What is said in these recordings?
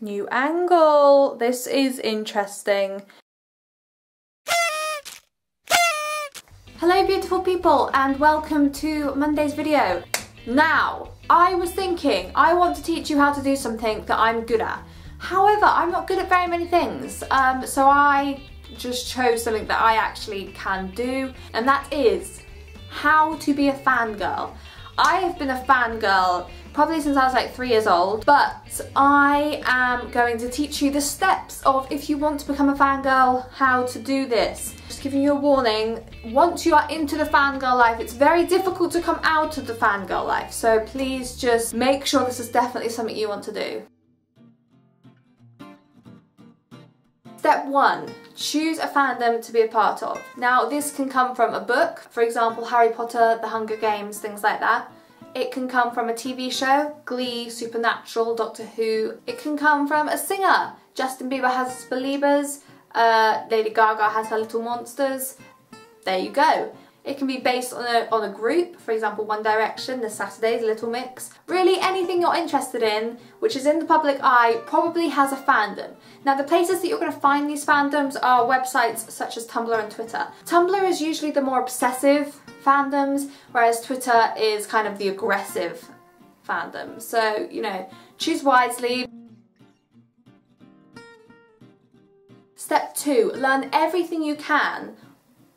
New angle. This is interesting. Hello beautiful people and welcome to Monday's video. Now, I was thinking I want to teach you how to do something that I'm good at. However, I'm not good at very many things, so I just chose something that I actually can do, and that is how to be a fangirl. I have been a fangirl probably since I was like 3 years old, but I am going to teach you the steps of, if you want to become a fangirl, how to do this. Just giving you a warning, once you are into the fangirl life, it's very difficult to come out of the fangirl life, so please just make sure this is definitely something you want to do. Step 1. Choose a fandom to be a part of. Now this can come from a book, for example Harry Potter, The Hunger Games, things like that. It can come from a TV show, Glee, Supernatural, Doctor Who. It can come from a singer. Justin Bieber has his Beliebers, Lady Gaga has her Little Monsters. There you go. It can be based on a group, for example One Direction, The Saturdays, Little Mix. Really anything you're interested in, which is in the public eye, probably has a fandom. Now the places that you're going to find these fandoms are websites such as Tumblr and Twitter. Tumblr is usually the more obsessive fandoms, whereas Twitter is kind of the aggressive fandom. So, you know, choose wisely. Step 2, learn everything you can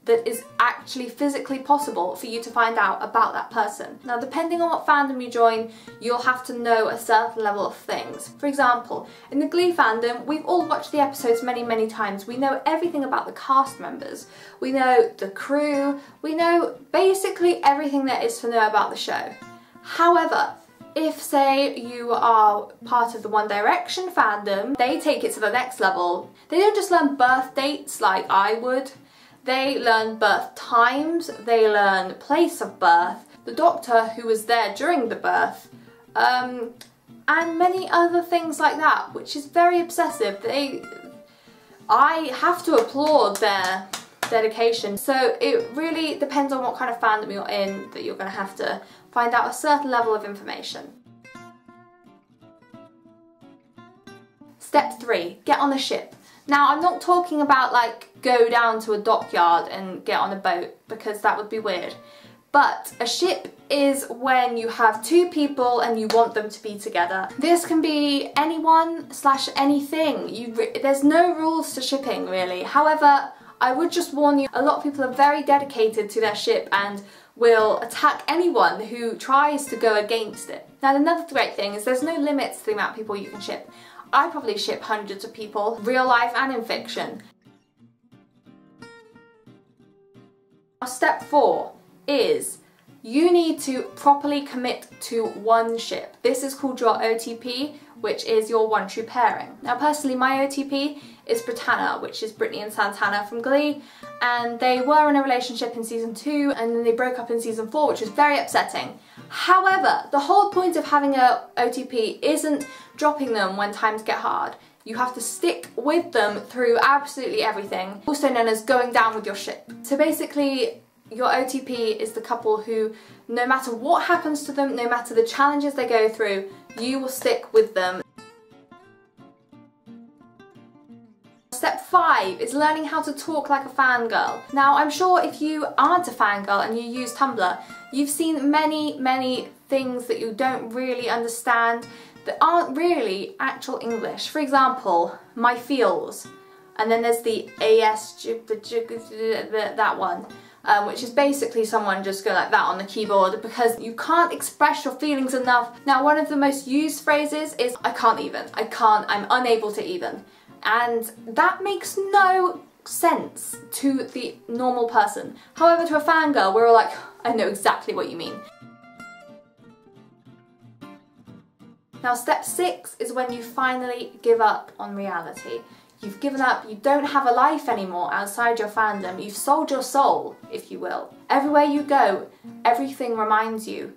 that is actually physically possible for you to find out about that person. Now depending on what fandom you join, you'll have to know a certain level of things. For example, in the Glee fandom, we've all watched the episodes many times. We know everything about the cast members, we know the crew, we know basically everything there is to know about the show. However, if say you are part of the One Direction fandom, they take it to the next level. They don't just learn birth dates like I would. They learn birth times, they learn place of birth, the doctor who was there during the birth, and many other things like that, which is very obsessive. I have to applaud their dedication. So it really depends on what kind of fandom you're in that you're going to have to find out a certain level of information. Step 3, get on a ship. Now I'm not talking about like go down to a dockyard and get on a boat, because that would be weird. But a ship is when you have 2 people and you want them to be together. This can be anyone / anything. There's no rules to shipping really. However, I would just warn you, a lot of people are very dedicated to their ship and will attack anyone who tries to go against it. Now another great thing is there's no limits to the amount of people you can ship. I probably ship hundreds of people, real life and in fiction. Now, step 4 is you need to properly commit to one ship. This is called your OTP, which is your one true pairing. Now personally my OTP is Britannia, which is Brittany and Santana from Glee, and they were in a relationship in season 2 and then they broke up in season 4, which was very upsetting. However, the whole point of having a OTP isn't dropping them when times get hard. You have to stick with them through absolutely everything, also known as going down with your ship. So basically, your OTP is the couple who, no matter what happens to them, no matter the challenges they go through, you will stick with them. Step 5 is learning how to talk like a fangirl. Now I'm sure if you aren't a fangirl and you use Tumblr, you've seen many things that you don't really understand that aren't really actual English. For example, my feels, and then there's the AS, that one, which is basically someone just going like that on the keyboard because you can't express your feelings enough. Now one of the most used phrases is I can't even, I'm unable to even. And that makes no sense to the normal person. However, to a fangirl, we're all like, I know exactly what you mean. Now step 6 is when you finally give up on reality. You've given up, you don't have a life anymore outside your fandom, you've sold your soul, if you will. Everywhere you go, everything reminds you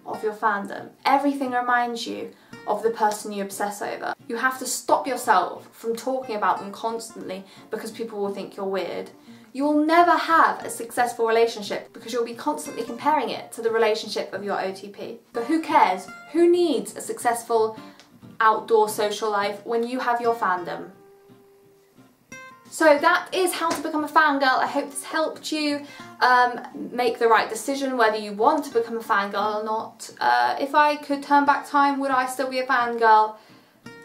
of your fandom. Everything reminds you of the person you obsess over. You have to stop yourself from talking about them constantly because people will think you're weird. You will never have a successful relationship because you'll be constantly comparing it to the relationship of your OTP. But who cares? Who needs a successful outdoor social life when you have your fandom. So that is how to become a fangirl. I hope this helped you make the right decision whether you want to become a fangirl or not. If I could turn back time, would I still be a fangirl?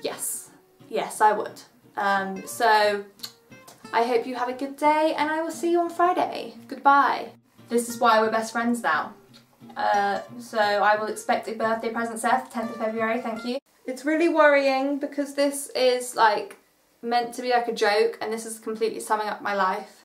Yes. Yes, I would. So I hope you have a good day, and I will see you on Friday. Goodbye. This is why we're best friends now. So I will expect a birthday present, Seth, 10th of February, thank you. It's really worrying because this is like meant to be like a joke, and this is completely summing up my life.